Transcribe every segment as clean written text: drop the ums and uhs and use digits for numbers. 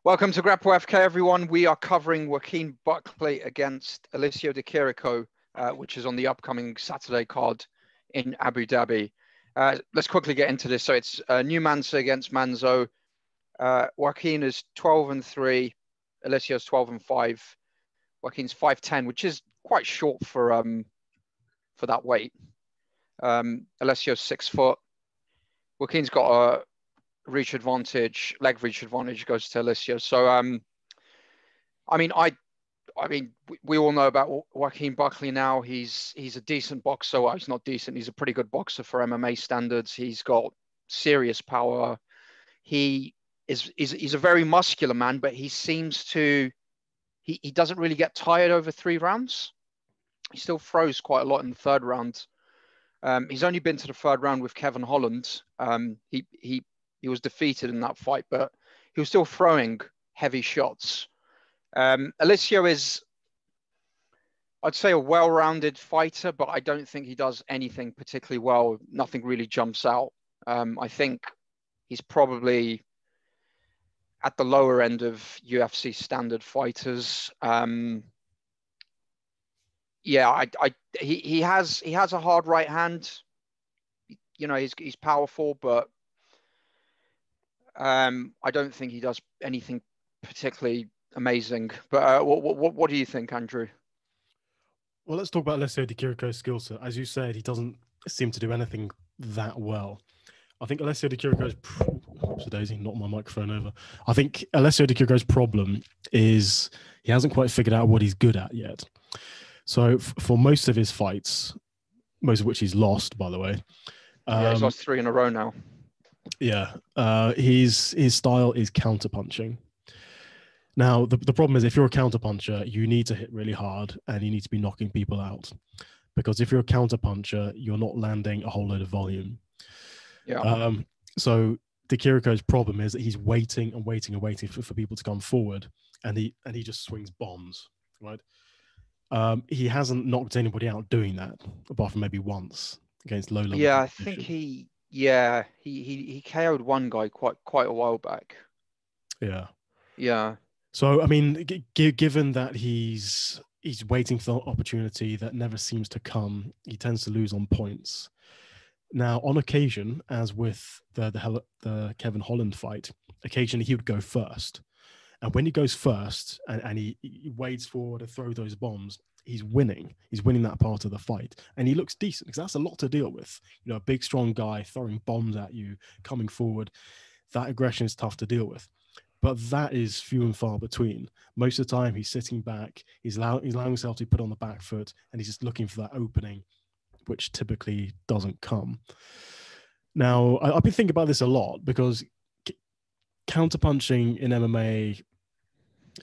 Welcome to Grapple FK, everyone. We are covering Joaquin Buckley against Alessio Di Chirico, which is on the upcoming Saturday card in Abu Dhabi. Let's quickly get into this. So it's New Mansa against Manzo. Joaquin is 12-3. Alessio's 12-5. Joaquin's 5'10", which is quite short for that weight. Alessio's 6 foot. Joaquin's got a reach advantage, leg reach advantage goes to Alessio. So, I mean, we all know about Joaquin Buckley now. He's a decent boxer. Well, he's not decent. He's a pretty good boxer for MMA standards. He's got serious power. He's a very muscular man, but he seems to, he doesn't really get tired over 3 rounds. He still throws quite a lot in the 3rd round. He's only been to the 3rd round with Kevin Holland. He was defeated in that fight, but he was still throwing heavy shots. Alessio is, I'd say, a well-rounded fighter, but I don't think he does anything particularly well. Nothing really jumps out. I think he's probably at the lower end of UFC standard fighters. He has a hard right hand. You know, he's powerful, but I don't think he does anything particularly amazing. But what do you think, Andrew? Well, let's talk about Alessio Di Chirico's skill set. As you said, he doesn't seem to do anything that well. I think Alessio Di Chirico's Daisy, not my microphone over. I think Alessio Di Chirico's problem is he hasn't quite figured out what he's good at yet. So for most of his fights, most of which he's lost, by the way. He's lost 3 in a row now. Yeah, his style is counterpunching. Now, the problem is if you're a counterpuncher, you need to hit really hard and you need to be knocking people out. Because if you're a counterpuncher, you're not landing a whole load of volume. Yeah. So Di Chirico's problem is that he's waiting and waiting and waiting for people to come forward, and he just swings bombs, right? He hasn't knocked anybody out doing that, apart from maybe once against low level. Yeah, I think he KO'd one guy quite a while back. Yeah. So I mean, given that he's waiting for the opportunity that never seems to come, he tends to lose on points. Now, on occasion, as with the Kevin Holland fight, occasionally he would go first, and when he goes first and he wades forward to throw those bombs, he's winning. He's winning that part of the fight, and he looks decent because that's a lot to deal with. You know, a big, strong guy throwing bombs at you, coming forward. That aggression is tough to deal with. But that is few and far between. Most of the time, he's sitting back. He's allowing himself to be put on the back foot, and he's just looking for that opening, which typically doesn't come. Now, I've been thinking about this a lot because counterpunching in MMA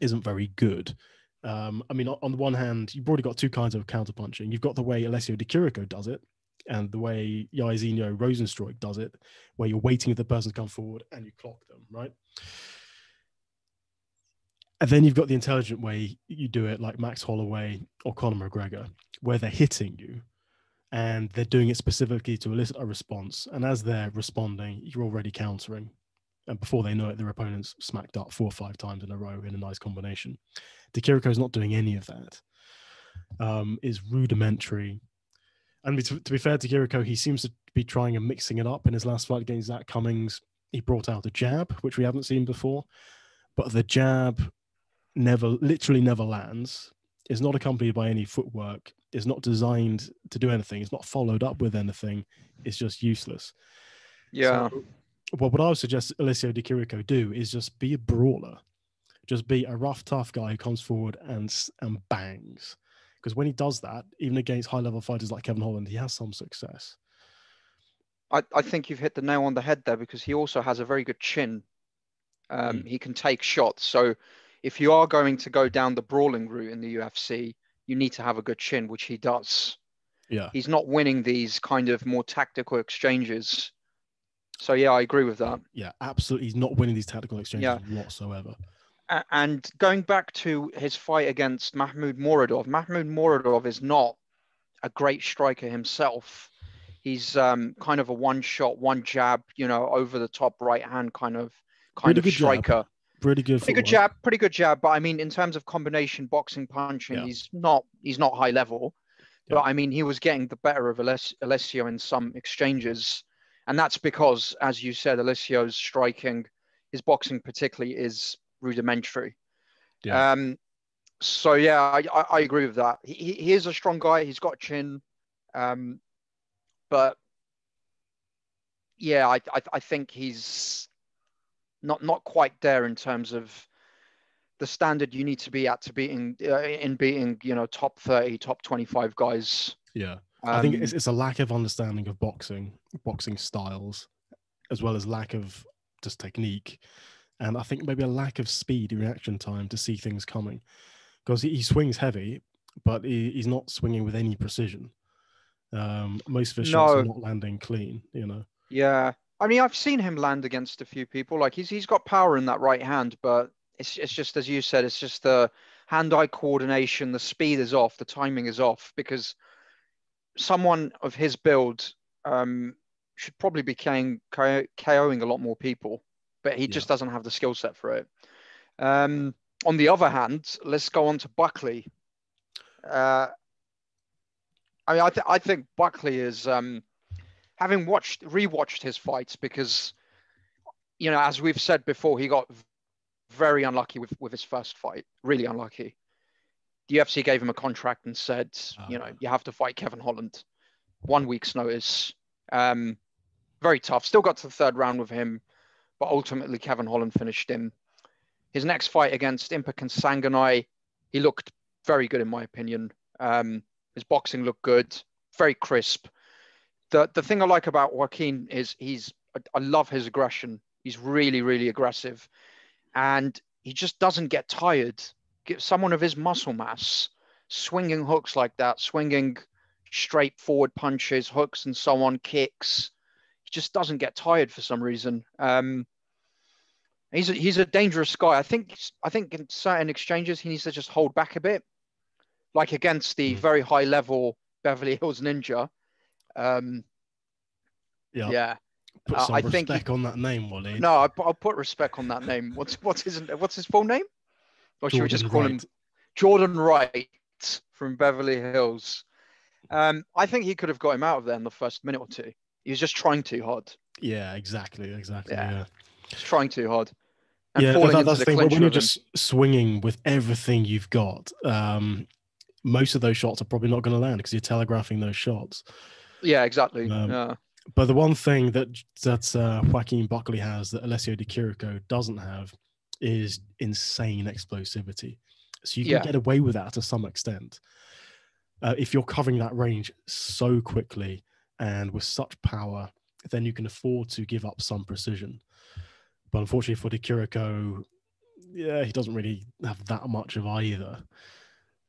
isn't very good. I mean, on the one hand, you've already got 2 kinds of counterpunching. You've got the way Alessio Di Chirico does it, and the way Jairzinho Rozenstruik does it, where you're waiting for the person to come forward and you clock them, right? And then you've got the intelligent way you do it, like Max Holloway or Conor McGregor, where they're hitting you and they're doing it specifically to elicit a response. And as they're responding, you're already countering. And before they know it, their opponent's smacked up 4 or 5 times in a row in a nice combination. Di Chirico's not doing any of that. Is rudimentary. And to be fair to Chirico, he seems to be trying and mixing it up. In his last fight against Zach Cummings, he brought out a jab, which we haven't seen before. But the jab literally never lands. It's not accompanied by any footwork. It's not designed to do anything. It's not followed up with anything. It's just useless. Yeah. So, well, what I would suggest Alessio Di Chirico do is just be a brawler. Just be a rough, tough guy who comes forward and bangs. Because when he does that, even against high-level fighters like Kevin Holland, he has some success. I think you've hit the nail on the head there, because he also has a very good chin. He can take shots. So if you are going to go down the brawling route in the UFC, you need to have a good chin, which he does. Yeah. He's not winning these kind of more tactical exchanges. So, yeah, I agree with that. Yeah, absolutely. He's not winning these tactical exchanges whatsoever. And going back to his fight against Mahmoud Muradov is not a great striker himself. He's kind of a one shot, one jab, you know, over the top right hand kind of striker. Really good Pretty good footwork. jab, pretty good jab. But I mean, in terms of combination boxing, punching, Yeah. he's not high level. Yeah. But I mean, he was getting the better of Alessio in some exchanges, and that's because, as you said, Alessio's striking, his boxing particularly, is rudimentary. Yeah. So yeah, I agree with that. He is a strong guy. He's got chin, but yeah, I think he's not quite there in terms of the standard you need to be at to beating top 30, top 25 guys. Yeah. I think it's a lack of understanding of boxing styles, as well as lack of just technique. And I think maybe a lack of speed and reaction time to see things coming. Because he swings heavy, but he's not swinging with any precision. Most of his shots are No, not landing clean, yeah. I mean, I've seen him land against a few people. Like he's got power in that right hand, but it's just as you said, it's just the hand-eye coordination, the speed is off, the timing is off, because someone of his build should probably be KOing a lot more people, but he Yeah. just doesn't have the skill set for it. On the other hand, let's go on to Buckley. I mean, I think Buckley is having rewatched his fights, because as we've said before, he got very unlucky with his first fight, really unlucky. The UFC gave him a contract and said, you have to fight Kevin Holland. 1 week's notice. Very tough. Still got to the third round with him, but ultimately Kevin Holland finished him. His next fight against Impa Kasanganay, he looked very good in my opinion. His boxing looked good, very crisp. The thing I like about Joaquin is I love his aggression. He's really, really aggressive, and he just doesn't get tired. Someone of his muscle mass, swinging hooks like that, swinging straight forward punches, hooks, and so on, kicks. He just doesn't get tired for some reason. He's a dangerous guy. I think in certain exchanges he needs to just hold back a bit, like against the very high level Beverly Hills Ninja. Yeah. Put some I think respect on that name, Wally. No, I'll put respect on that name. What's his full name? Or should we just call him Jordan Wright from Beverly Hills? I think he could have got him out of there in the first minute or two. He was just trying too hard. Yeah, exactly. Yeah. Just trying too hard. And yeah, falling into that's the the thing. clinch When you're with him. just swinging with everything you've got, most of those shots are probably not going to land because you're telegraphing those shots. Yeah, exactly. Yeah. But the one thing that Joaquin Buckley has that Alessio Di Chirico doesn't have is insane explosivity. So you can get away with that to some extent. If you're covering that range so quickly and with such power, then you can afford to give up some precision. But unfortunately for Di Chirico, he doesn't really have that much of either.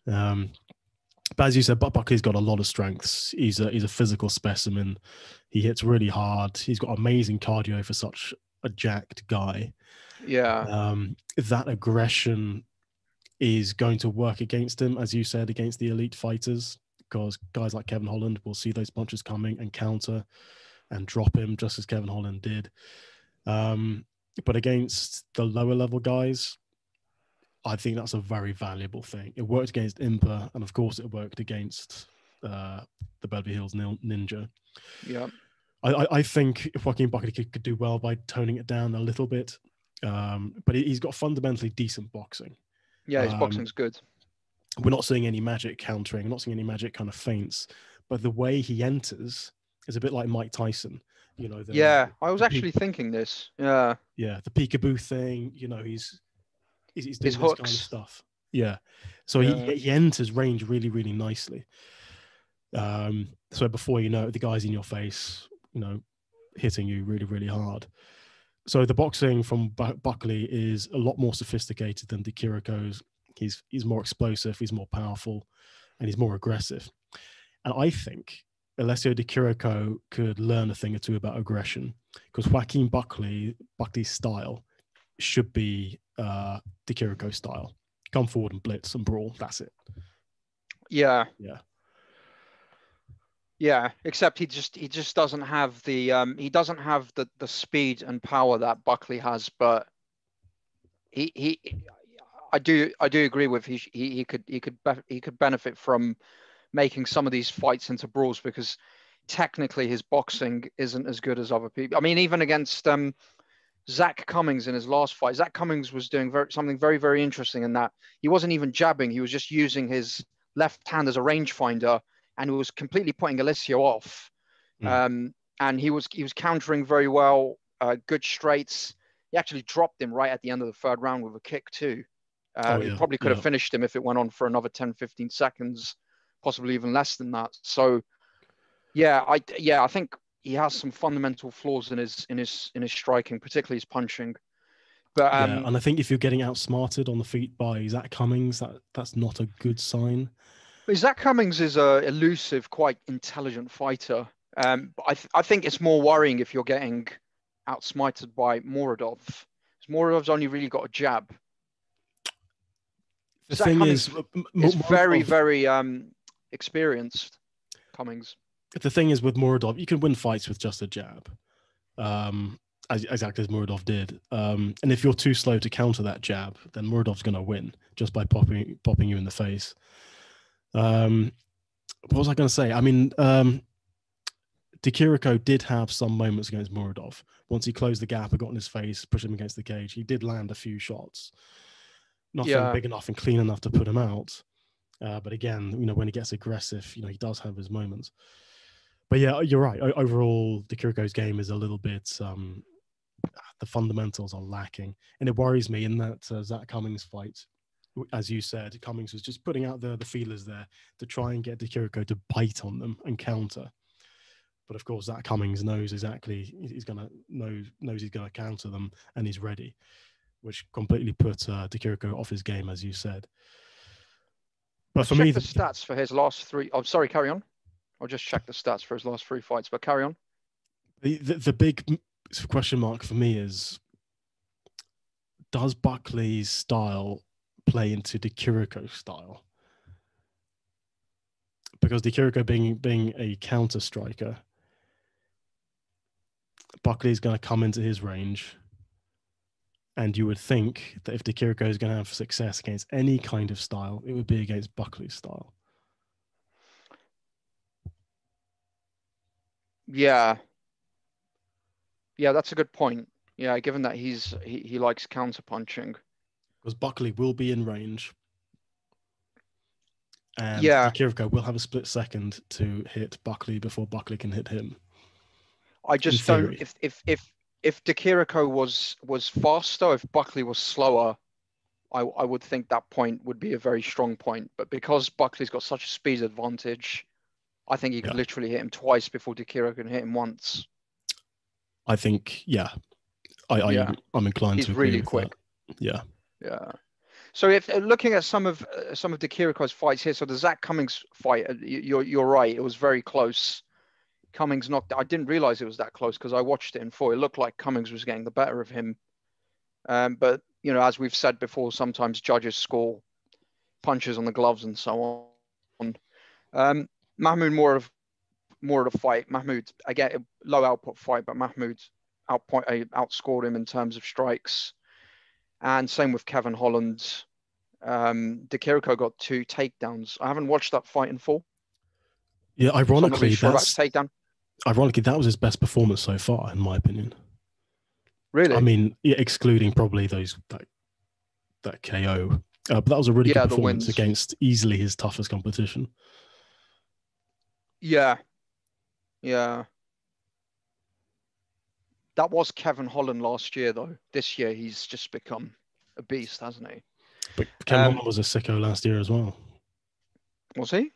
But as you said, Buckley's got a lot of strengths. He's a physical specimen. He hits really hard. He's got amazing cardio for such a jacked guy. Yeah. That aggression is going to work against him, as you said, against the elite fighters, because guys like Kevin Holland will see those punches coming and counter and drop him, just as Kevin Holland did. But against the lower level guys, I think that's a very valuable thing. It worked against Impa, and of course it worked against the Beverly Hills Ninja. Yeah. I think Joaquin Buckley could do well by toning it down a little bit, but he's got fundamentally decent boxing. Yeah, his boxing's good. We're not seeing any magic countering, we're not seeing any magic kind of feints, but the way he enters is a bit like Mike Tyson. I was actually thinking this. Yeah. Yeah, the peekaboo thing, he's doing his this hooks. kind of stuff. Yeah. So he enters range really, really nicely. So before you know it, the guy's in your face, hitting you really, really hard. So the boxing from Buckley is a lot more sophisticated than Di Chirico's. He's more explosive, he's more powerful, and he's more aggressive. And I think Alessio Di Chirico could learn a thing or two about aggression, because Joaquin Buckley's style should be Di Chirico's style. Come forward and blitz and brawl. That's it. Yeah. Yeah, except he just doesn't have the speed and power that Buckley has. But he I do agree with he could benefit from making some of these fights into brawls, because technically his boxing isn't as good as other people. I mean, even against Zach Cummings in his last fight, Zach Cummings was doing something very, very interesting in that he wasn't even jabbing. He was just using his left hand as a rangefinder, and he was completely putting Alessio off. And he was countering very well, good straights. He actually dropped him right at the end of the third round with a kick too. He probably could have finished him if it went on for another 10, 15 seconds, possibly even less than that. So I think he has some fundamental flaws in his striking, particularly his punching. But and I think if you're getting outsmarted on the feet by Zach Cummings, that's not a good sign. Zach Cummings is a elusive, quite intelligent fighter. But I think it's more worrying if you're getting outsmarted by Muradov. Muradov's only really got a jab. The Zach thing Cummings is very, very experienced. Cummings. The thing is with Muradov, you can win fights with just a jab, exactly as Muradov did. And if you're too slow to counter that jab, then Muradov's going to win just by popping you in the face. What was I going to say? I mean, Di Chirico did have some moments against Muradov. Once he closed the gap and got in his face, pushed him against the cage, he did land a few shots. Nothing big enough and clean enough to put him out. But again, when he gets aggressive, he does have his moments. But yeah, you're right. Overall, Di Chirico's game is a little bit, the fundamentals are lacking. And it worries me in that Zach Cummings fight, as you said, Cummings was just putting out the feelers there to try and get Di Chirico to bite on them and counter. But of course, Zach Cummings knows exactly he's going to counter them, and he's ready, which completely put Di Chirico off his game, as you said. But Let's check the stats for his last three. Oh, sorry, carry on. I'll just check the stats for his last three fights, but carry on. The big question mark for me is, does Buckley's style play into Di Chirico's style? Because Di Chirico being a counter striker, Buckley's going to come into his range, and you would think that if Di Chirico is going to have success against any kind of style, it would be against Buckley's style. Yeah, that's a good point. Yeah, given that he likes counter punching, because Buckley will be in range, and Di Chirico will have a split second to hit Buckley before Buckley can hit him. I just don't. If Di Chirico was faster, if Buckley was slower, I would think that point would be a very strong point. But because Buckley's got such a speed advantage, I think he could literally hit him twice before Di Chirico can hit him once. I think, I'm inclined He's to agree really with quick. That. Yeah. So if looking at some of Di Chirico's fights here, so the Zach Cummings fight, you're right, it was very close. Cummings knocked. I didn't realize it was that close because I watched it in full. It looked like Cummings was getting the better of him. But as we've said before, sometimes judges score punches on the gloves and so on. Mahmoud more of the fight. Mahmoud, again, a low output fight, but Mahmoud outscored him in terms of strikes. And same with Kevin Holland. Di Chirico got 2 takedowns. I haven't watched that fight in full. Yeah, ironically, so takedown. Ironically, that was his best performance so far, in my opinion. Really? I mean, excluding probably that KO. But that was a really good performance against easily his toughest competition. Yeah. That was Kevin Holland last year, though. This year, he's just become a beast, hasn't he? But Kevin Holland was a sicko last year as well. Was he?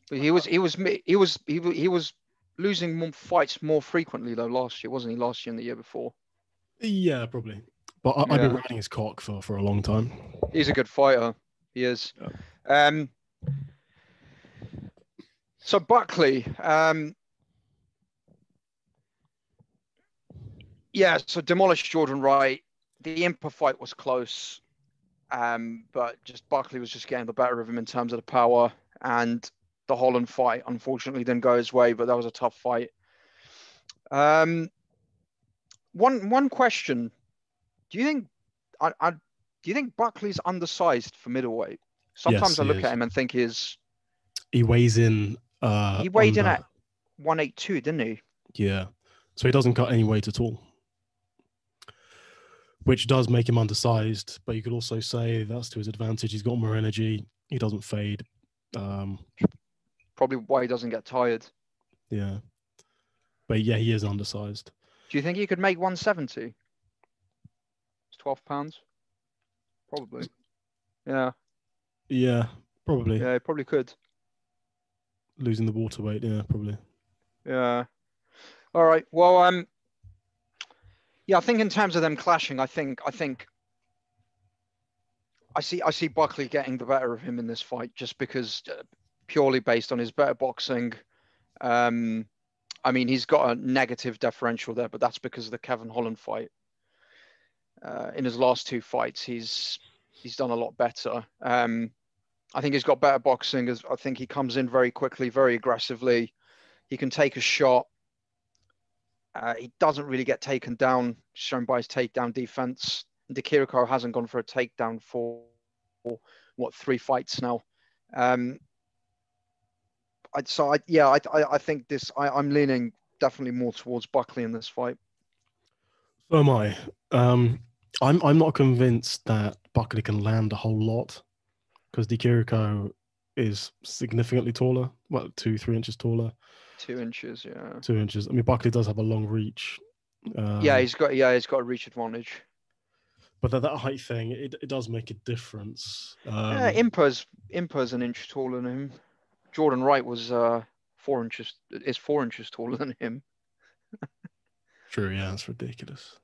But he was losing more fights more frequently though last year, wasn't he? Last year and the year before. Yeah, probably. But I've been riding his cock for a long time. He's a good fighter. He is. Yeah. So Buckley. So demolished Jordan Wright. The Impa fight was close. But just Buckley was just getting the better of him in terms of the power, and the Holland fight unfortunately didn't go his way, but that was a tough fight. One question: do you think do you think Buckley's undersized for middleweight? Yes, Sometimes I he look is. at him and think He weighs in he weighed in under. at 182, didn't he? Yeah. So he doesn't cut any weight at all, which does make him undersized. But you could also say that's to his advantage. He's got more energy. He doesn't fade. Probably why he doesn't get tired. Yeah. But yeah, he is undersized. Do you think he could make 170? It's 12 pounds. Probably. Yeah. Yeah, probably. Yeah, he probably could. Losing the water weight, yeah, probably. Yeah. All right. Well, yeah, I think in terms of them clashing, I think I see Buckley getting the better of him in this fight just because purely based on his better boxing. I mean, he's got a negative differential there, but that's because of the Kevin Holland fight. In his last two fights, he's done a lot better. I think he's got better boxing. I think he comes in very quickly, very aggressively. He can take a shot. He doesn't really get taken down, shown by his takedown defense. Di Chirico hasn't gone for a takedown for what, 3 fights now. I think this. I'm leaning definitely more towards Buckley in this fight. So am I. I'm not convinced that Buckley can land a whole lot because Di Chirico is significantly taller. Well, 2-3 inches taller. 2 inches, yeah. 2 inches. I mean, Buckley does have a long reach. He's got a reach advantage. But that height thing, it does make a difference. Imper's an inch taller than him. Jordan Wright was 4 inches. Is 4 inches taller than him. True, yeah, that's ridiculous.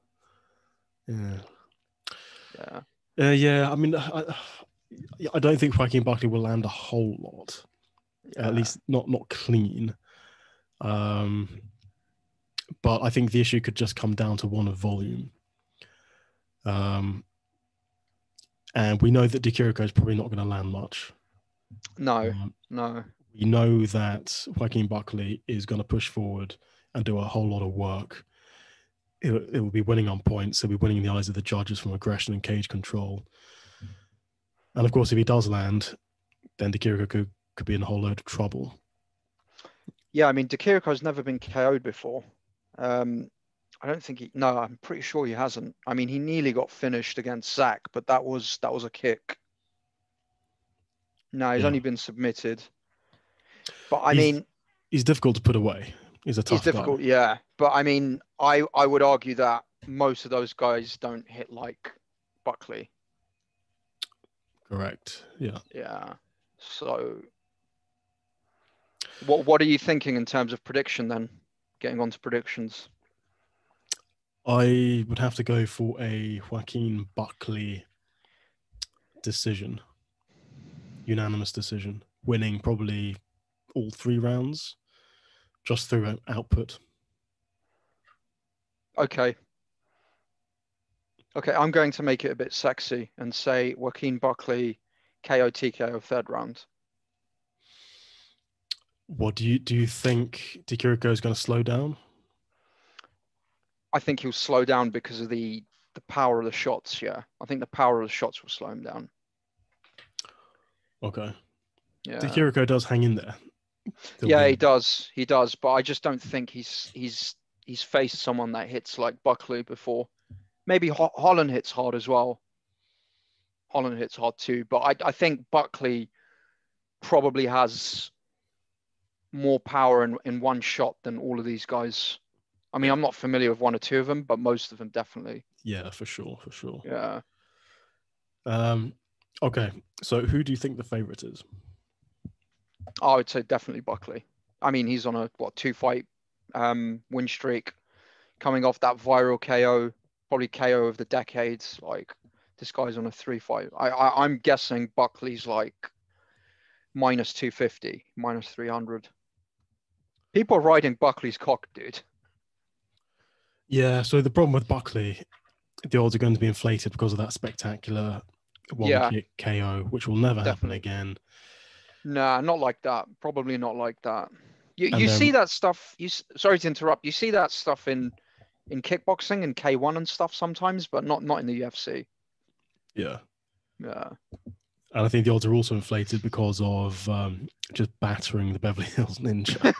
Yeah. Yeah. I mean, I don't think Joaquin Buckley will land a whole lot. Yeah. At least not clean. But I think the issue could just come down to one of volume. And we know that Di Chirico is probably not going to land much. No. We know that Joaquin Buckley is going to push forward and do a whole lot of work. It will be winning on points. He'll be winning in the eyes of the judges from aggression and cage control. And of course, if he does land, then Di Chirico could be in a whole load of trouble. Yeah, I mean, Di Chirico's never been KO'd before. I don't think I'm pretty sure he hasn't. I mean, he nearly got finished against Zach, but that was a kick. No, he's only been submitted. But I mean, he's difficult to put away. He's a tough guy. He's difficult, yeah. But I mean, I would argue that most of those guys don't hit like Buckley. Correct. Yeah. Yeah. So, what are you thinking in terms of prediction then? Getting on to predictions. I would have to go for a Joaquin Buckley decision. Unanimous decision. Winning probably all 3 rounds just through output. Okay, I'm going to make it a bit sexy and say Joaquin Buckley KO TKO 3rd round. What do you think Di Chirico is going to slow down? I think he'll slow down because of the power of the shots, yeah. I think the power of the shots will slow him down. Okay. Yeah. Di Chirico does hang in there. He does. But I just don't think he's faced someone that hits like Buckley before. Maybe Holland hits hard as well. Holland hits hard too, but I think Buckley probably has more power in one shot than all of these guys. I mean, I'm not familiar with 1 or 2 of them, but most of them definitely. Yeah, for sure. Yeah. Okay, so who do you think the favorite is? I would say definitely Buckley. I mean, he's on a 2-fight win streak, coming off that viral KO, probably KO of the decades. Like, this guy's on a 3-fight. I'm guessing Buckley's like minus 250, minus 300. People are riding Buckley's cock, dude. Yeah, so the problem with Buckley, the odds are going to be inflated because of that spectacular one-kick KO, which will never happen again. Nah, not like that. Probably not like that. You see that stuff. Sorry to interrupt. You see that stuff in kickboxing and K1 and stuff sometimes, but not in the UFC. Yeah. Yeah. And I think the odds are also inflated because of just battering the Beverly Hills Ninja.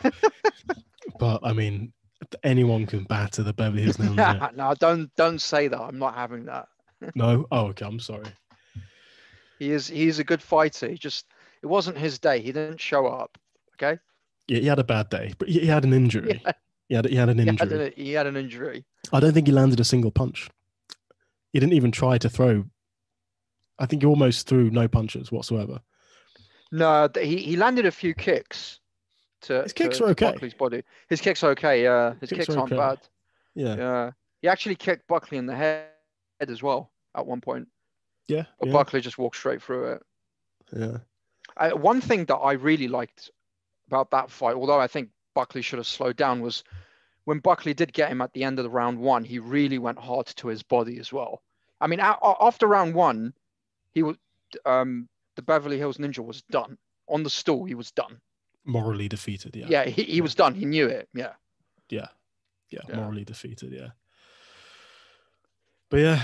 But I mean, anyone can batter the Beverly Hills Ninja. No, don't say that. I'm not having that. No? Oh, okay. I'm sorry. He's a good fighter. It wasn't his day. He didn't show up. Okay. Yeah, he had a bad day, but he had an injury. Yeah. He had an injury. He had an injury. I don't think he landed a single punch. He didn't even try to throw. I think he almost threw no punches whatsoever. No, he landed a few kicks His kicks are okay. Buckley's body. His kicks are okay. Yeah, his kicks aren't bad. Yeah. Yeah. He actually kicked Buckley in the head as well at one point. Yeah. But Buckley just walked straight through it. Yeah. One thing that I really liked about that fight, although I think Buckley should have slowed down, was when Buckley did get him at the end of the round one, he really went hard to his body as well. I mean, after round one, he was the Beverly Hills Ninja was done. On the stool, he was done. Morally defeated, yeah. Yeah, he was done. He knew it. Yeah. Yeah. Morally defeated, yeah. But yeah,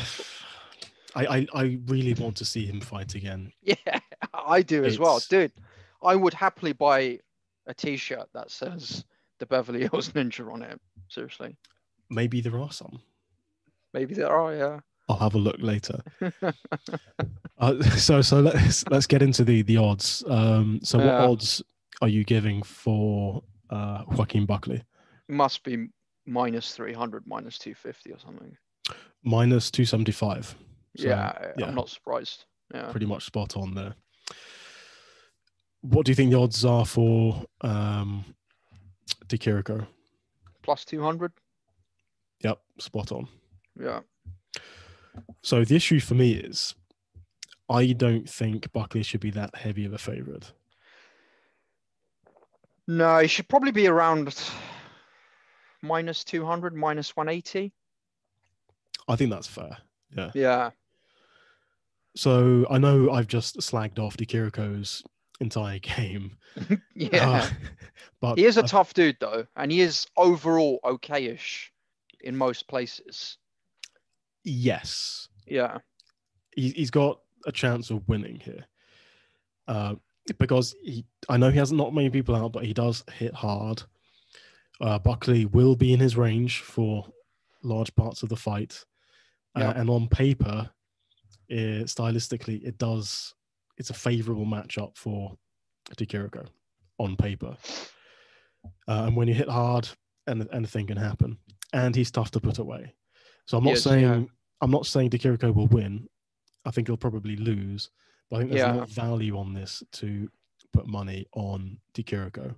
I really want to see him fight again. Yeah, I do as well. Dude, I would happily buy a t-shirt that says the Beverly Hills Ninja on it. Seriously. Maybe there are some. Maybe there are, yeah. I'll have a look later. So let's get into the odds. So what odds are you giving for Joaquin Buckley? Must be minus 300, minus 250 or something. Minus 275. So, yeah, I'm not surprised. Yeah, pretty much spot on there. What do you think the odds are for Di Chirico? Plus 200. Yep, spot on. Yeah. So the issue for me is I don't think Buckley should be that heavy of a favorite. No, he should probably be around minus 200, minus 180. I think that's fair. Yeah. Yeah. So I know I've just slagged off Di Chirico's entire game. Yeah. But he is a tough dude though, and he is overall okay-ish in most places. Yes. Yeah. He's got a chance of winning here. Because I know he hasn't knocked many people out, but he does hit hard. Buckley will be in his range for large parts of the fight. And on paper, stylistically, it's a favorable matchup for Di Chirico on paper. And when you hit hard, anything can happen. And he's tough to put away. So I'm not saying Di Chirico will win. I think he'll probably lose. But I think there's enough value on this to put money on Di Chirico.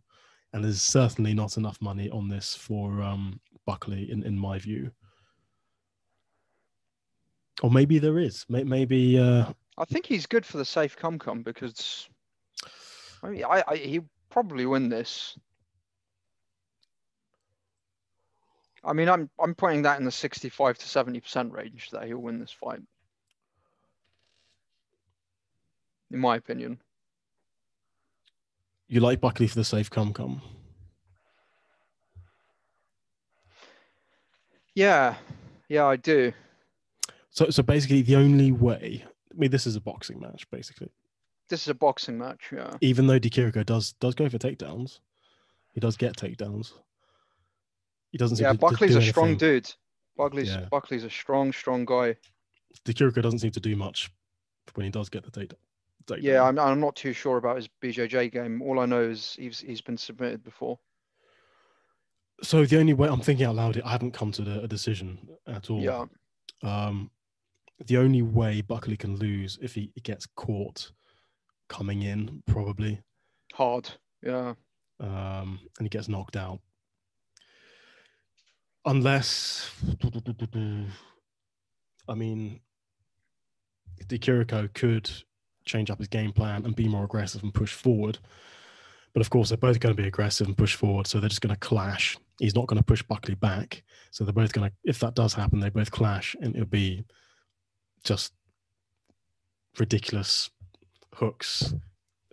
And there's certainly not enough money on this for Buckley, in my view. Or maybe there is. Maybe. I think he's good for the safe come because I mean, he'll probably win this. I mean, I'm putting that in the 65 to 70% range that he'll win this fight. In my opinion. You like Buckley for the safe come? Yeah, I do. So basically, the only way. I mean, this is a boxing match, basically. This is a boxing match, yeah. Even though Di Chirico does go for takedowns, he does get takedowns. He doesn't. Yeah, Buckley's a strong dude. Buckley's a strong guy. Di Chirico doesn't seem to do much when he does get the takedown. Yeah, I'm not too sure about his BJJ game. All I know is he's been submitted before. So the only way, I'm thinking out loud, I haven't come to a decision at all. Yeah. The only way Buckley can lose if he gets caught coming in, probably. Hard, yeah. And he gets knocked out. Unless, I mean, Di Chirico could change up his game plan and be more aggressive and push forward. But of course, they're both going to be aggressive and push forward, so they're just going to clash. He's not going to push Buckley back. So they're both going to, if that does happen, they both clash, and it'll be just ridiculous hooks.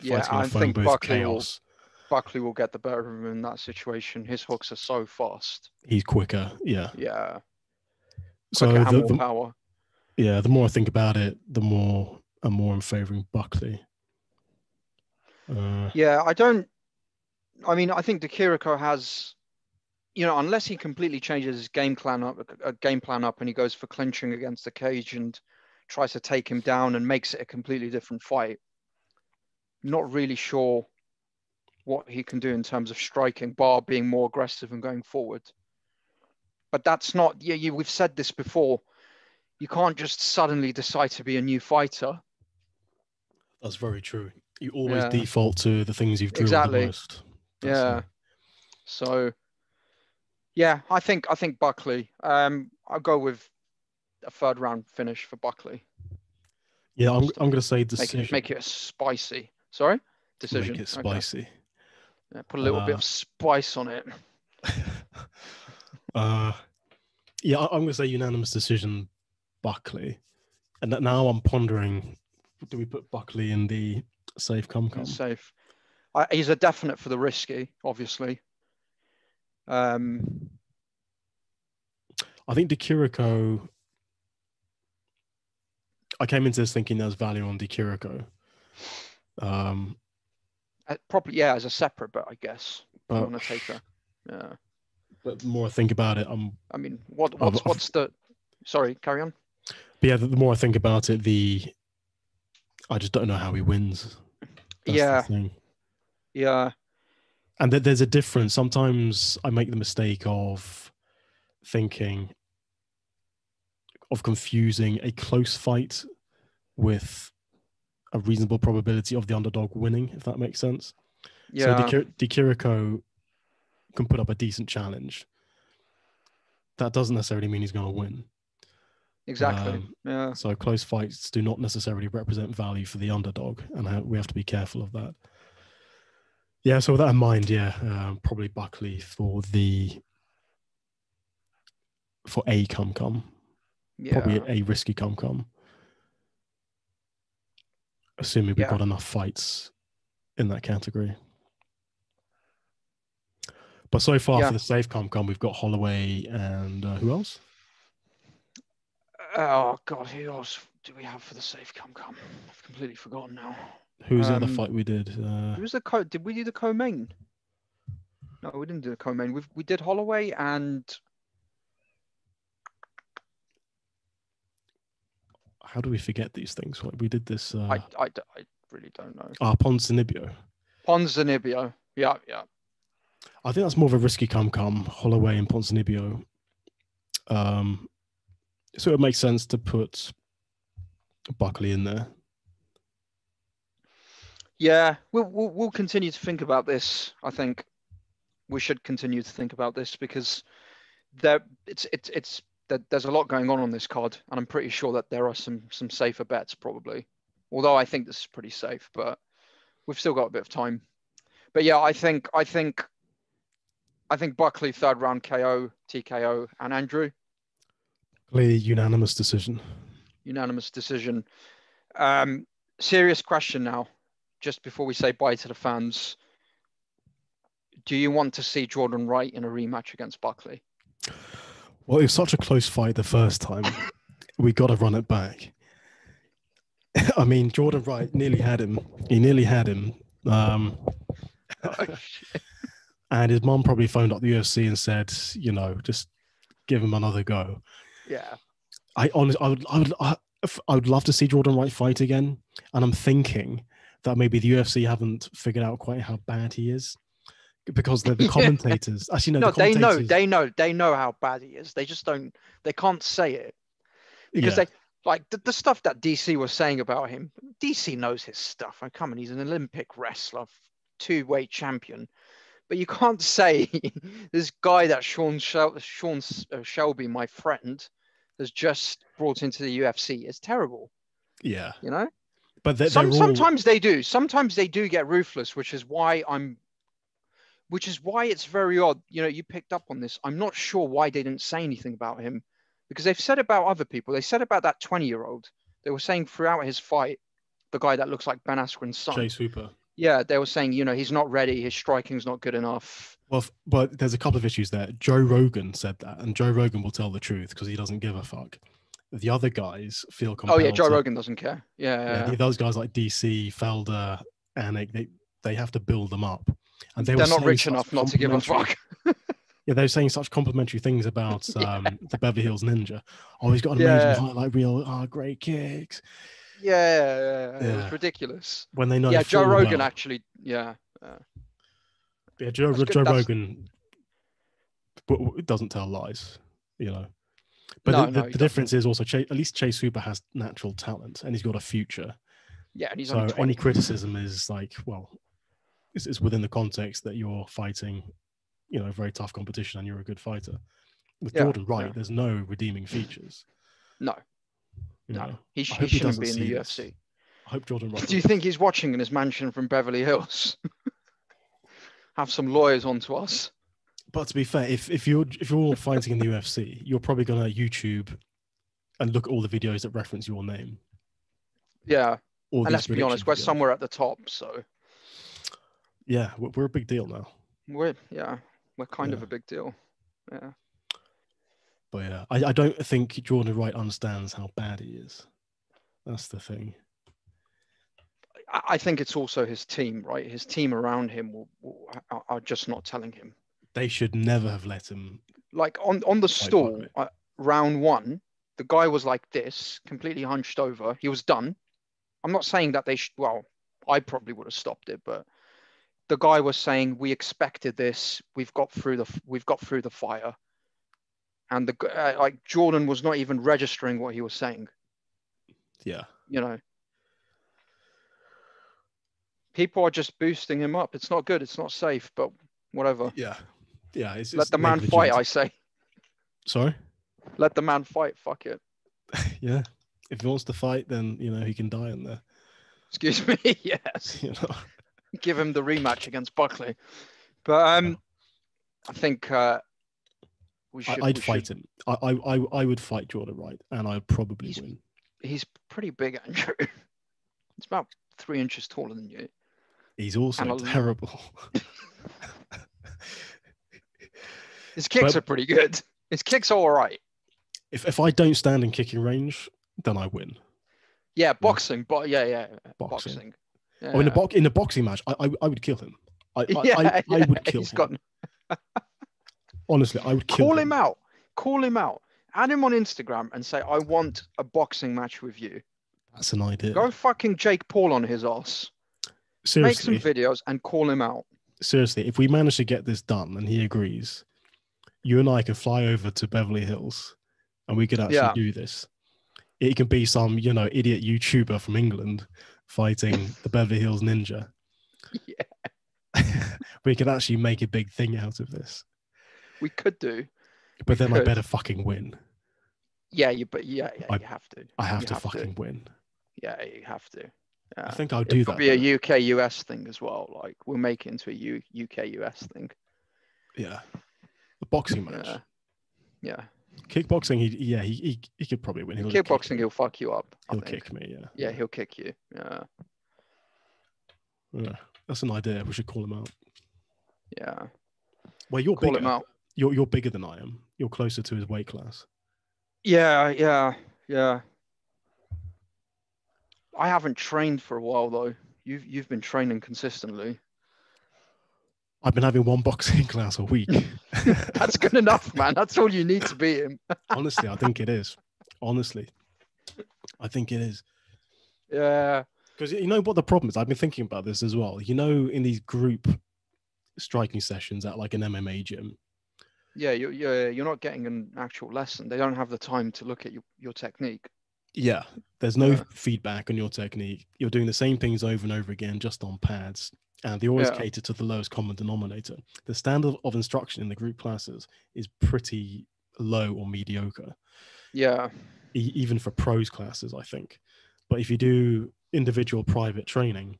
Yeah, I think Buckley will get the better of him in that situation. His hooks are so fast. He's quicker, yeah. Yeah. So quicker and more power. Yeah, the more I think about it, the more I'm more in favouring Buckley. Yeah, I think Di Chirico has, unless he completely changes his game plan up and he goes for clinching against the cage and tries to take him down and makes it a completely different fight. Not really sure what he can do in terms of striking, bar being more aggressive and going forward. But that's not, we've said this before. You can't just suddenly decide to be a new fighter. That's very true. You always Yeah, default to the things you've drilled the exactly. most. Yeah. So, yeah, I think Buckley. I'll go with a third round finish for Buckley. Yeah, I'm going to say decision. Make it a spicy. Sorry? Decision. Make it spicy. Okay. Yeah, put a little bit of spice on it. Yeah, I'm going to say unanimous decision, Buckley. And now I'm pondering, do we put Buckley in the safe come? Safe. He's a definite for the risky, obviously. I think Di Chirico, I came into this thinking there's value on Di Chirico. Probably, yeah, as a separate, but I guess I want to take her. Yeah. But the more I think about it, what's the? Sorry, carry on. But yeah, the more I think about it, I just don't know how he wins. That's the thing. Yeah. And there's a difference. Sometimes I make the mistake of confusing a close fight with a reasonable probability of the underdog winning, if that makes sense. Yeah. So Di Chirico can put up a decent challenge. That doesn't necessarily mean he's going to win. Exactly. Yeah. So close fights do not necessarily represent value for the underdog, and we have to be careful of that. Yeah, so with that in mind, probably Buckley for a come. Yeah. Probably a risky come. Assuming we've got enough fights in that category. But so far for the safe come, we've got Holloway and who else? Oh God, who else do we have for the safe come? I've completely forgotten now. Who's the other fight we did? Who's did we do the co-main? No, we didn't do the co-main. We did Holloway and. How do we forget these things? We did this. I really don't know. Ponzinibbio. Yeah. I think that's more of a risky come. Holloway and Ponzinibbio. So it makes sense to put Buckley in there. Yeah, we'll continue to think about this. I think we should continue to think about this because there's a lot going on this card, and I'm pretty sure that there are some safer bets probably. Although I think this is pretty safe, but we've still got a bit of time. But yeah, I think Buckley third round KO, TKO, and Andrew. Unanimous decision. Serious question now, just before we say bye to the fans. Do you want to see Jordan Wright in a rematch against Buckley? Well, it was such a close fight the first time. We got to run it back. I mean, Jordan Wright nearly had him. He nearly had him. And his mom probably phoned up the UFC and said, just give him another go. Yeah. I would love to see Jordan Wright fight again. And I'm thinking that maybe the UFC haven't figured out quite how bad he is. Because the commentators, actually, no, they know how bad he is. They just they can't say it because they like the stuff that DC was saying about him. DC knows his stuff. Come on, he's an Olympic wrestler, two-weight champion, but you can't say this guy that Sean Shelby, my friend, has just brought into the UFC is terrible. Yeah, but sometimes they do. Sometimes they do get ruthless, which is why it's very odd. You picked up on this. I'm not sure why they didn't say anything about him because they've said about other people. They said about that 20-year-old. They were saying throughout his fight, the guy that looks like Ben Askren's son. Chase Hooper. Yeah, they were saying, he's not ready. His striking's not good enough. Well, but there's a couple of issues there. Joe Rogan said that, and Joe Rogan will tell the truth because he doesn't give a fuck. The other guys feel Oh yeah, compelled Joe to. Rogan doesn't care. Yeah. Those guys like DC, Felder, Anik, they have to build them up, and they were They're not saying rich such enough not to give a fuck. Yeah, they were saying such complimentary things about the Beverly Hills Ninja. Oh, he's got an amazing highlight reel. Oh, great kicks. It was ridiculous. When they know Joe full Rogan well. actually, Yeah, Joe Rogan doesn't tell lies, you know. But the difference is also at least Chase Hooper has natural talent and he's got a future. Yeah, and he's so only 20. Any criticism is like, well, it's within the context that you're fighting, you know, very tough competition and you're a good fighter. With Jordan Wright, there's no redeeming features. No. He he shouldn't be in the UFC. This. I hope Jordan Wright. Do you think he's watching in his mansion from Beverly Hills? Have some lawyers onto us. But to be fair, if you're fighting in the UFC, you're probably gonna YouTube and look at all the videos that reference your name. Yeah. And let's be honest, we're somewhere at the top, so yeah, we're a big deal now. We're kind of a big deal. Yeah. But yeah, I don't think Jordan Wright understands how bad he is. That's the thing. I think it's also his team, right? His team around him are just not telling him. They should never have let him. Like on the stool, round one, the guy was like this, completely hunched over. He was done. I'm not saying that they should. Well, I probably would have stopped it, but the guy was saying, "We expected this. We've got through the fire." And like Jordan was not even registering what he was saying. Yeah. You know, people are just boosting him up. It's not good. It's not safe, but whatever. Yeah. Yeah. Let the man fight, I say. Sorry? Let the man fight. Fuck it. Yeah. If he wants to fight, then, you know, he can die in there. Excuse me. Yes. You know? Give him the rematch against Buckley. But I think I'd fight him. I would fight Jordan Wright, and I'd probably win. He's pretty big, Andrew. He's about 3 inches taller than you. He's also terrible. His kicks are pretty good. His kicks are all right. If I don't stand in kicking range, then I win. Yeah, boxing. But boxing. Yeah. Oh, in a boxing match, I would kill him. I would kill him. Honestly, I would kill him. Call him out. Add him on Instagram and say, "I want a boxing match with you." That's an idea. Go fucking Jake Paul on his ass. Seriously. Make some videos and call him out. Seriously, if we manage to get this done and he agrees, you and I can fly over to Beverly Hills and we could actually do this. It can be some, you know, idiot YouTuber from England fighting the Beverly Hills Ninja. Yeah. We could actually make a big thing out of this. We could do. But then I better fucking win. Yeah, you have to. I have to fucking win. Yeah, you have to. I think I'll do that. It'll be a UK-US thing as well. Like, we'll make it into a UK-US thing. Yeah. A boxing match. Yeah. Kickboxing, he could probably win. Kickboxing, he'll fuck you up. He'll kick me, yeah. Yeah, he'll kick you. Yeah. That's an idea. We should call him out. Yeah. Well, you're call bigger. Him out. You're bigger than I am. You're closer to his weight class. Yeah. I haven't trained for a while though. You've been training consistently. I've been having one boxing class a week. That's good enough, man. That's all you need to beat him. Honestly, I think it is. I think it is. Yeah. Because you know what the problem is? I've been thinking about this as well. You know, in these group striking sessions at like an MMA gym. Yeah, you're not getting an actual lesson. They don't have the time to look at your technique. Yeah, there's no feedback on your technique. You're doing the same things over and over again, just on pads. And they always cater to the lowest common denominator. The standard of instruction in the group classes is pretty low or mediocre. Yeah. Even for pros classes, I think. But if you do individual private training,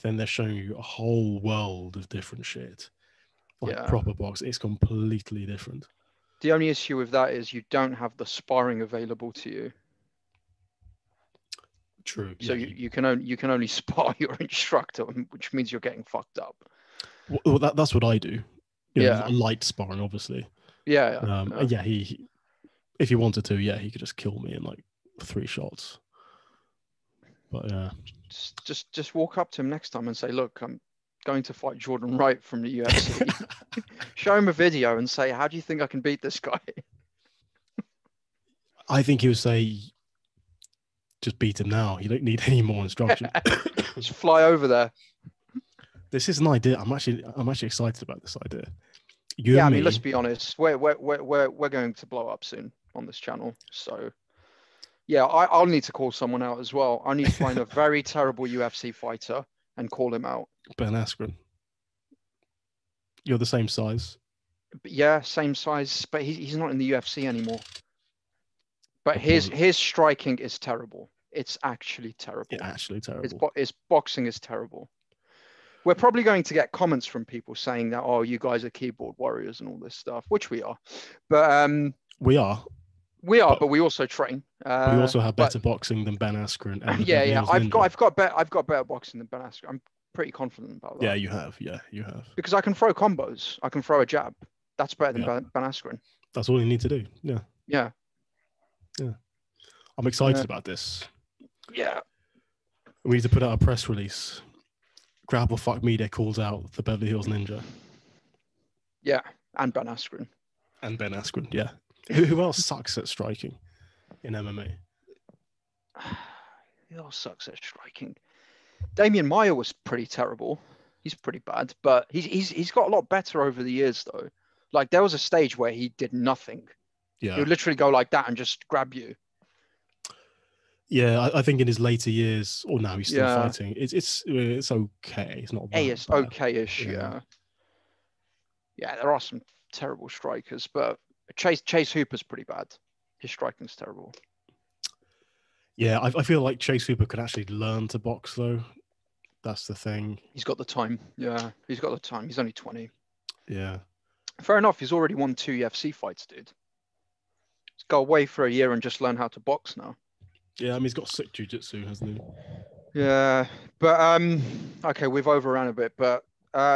then they're showing you a whole world of different shit. Like proper box, it's completely different. The only issue with that is you don't have the sparring available to you. True. So you can only spar your instructor, which means you're getting fucked up. Well, that's what I do. You know, light sparring, obviously. Yeah. He if he wanted to, he could just kill me in like 3 shots. But yeah, just walk up to him next time and say, look, I'm going to fight Jordan Wright from the UFC. Show him a video and say, how do you think I can beat this guy? I think he would say, just beat him now. You don't need any more instruction. Just fly over there. This is an idea. I'm actually excited about this idea. I mean, let's be honest. We're going to blow up soon on this channel. So yeah, I'll need to call someone out as well. I need to find a very terrible UFC fighter and call him out. Ben Askren. You're the same size. But yeah, same size, but he's not in the UFC anymore. But his striking is terrible. It's actually terrible. His boxing is terrible. We're probably going to get comments from people saying that, oh, you guys are keyboard warriors and all this stuff, which we are. But we are. But we also train. We also have better boxing than Ben Askren. And yeah. I've got better boxing than Ben Askren. I'm pretty confident about that. Yeah, you have. Because I can throw combos. I can throw a jab. That's better than Ben Askren. That's all you need to do. Yeah. Yeah. I'm excited about this. Yeah. We need to put out a press release. Grapple Fuck Media calls out the Beverly Hills Ninja. Yeah, and Ben Askren. Yeah. Who else sucks at striking in MMA? Who else sucks at striking? Damian Maia was pretty terrible. He's pretty bad, but he's got a lot better over the years though. Like there was a stage where he did nothing. Yeah. He would literally go like that and just grab you. Yeah, I think in his later years, or now he's still fighting. It's okay. It's not bad. It's okay-ish. Yeah, there are some terrible strikers, but Chase Hooper's pretty bad. His striking's terrible. Yeah, I feel like Chase Hooper could actually learn to box though. That's the thing. He's got the time. Yeah, he's got the time. He's only 20. Yeah. Fair enough. He's already won 2 UFC fights, dude. He's go away for a year and just learn how to box now. Yeah, I mean, he's got sick jiu-jitsu, hasn't he? Yeah, but okay, we've overrun a bit, but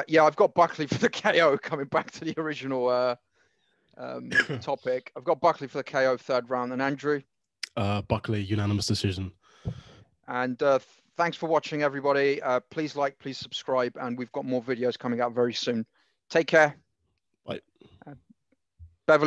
yeah, I've got Buckley for the KO. Coming back to the original topic, I've got Buckley for the KO 3rd round, and Andrew. Buckley, unanimous decision. And thanks for watching, everybody. Please like, please subscribe, and we've got more videos coming out very soon. Take care. Bye. Beverly.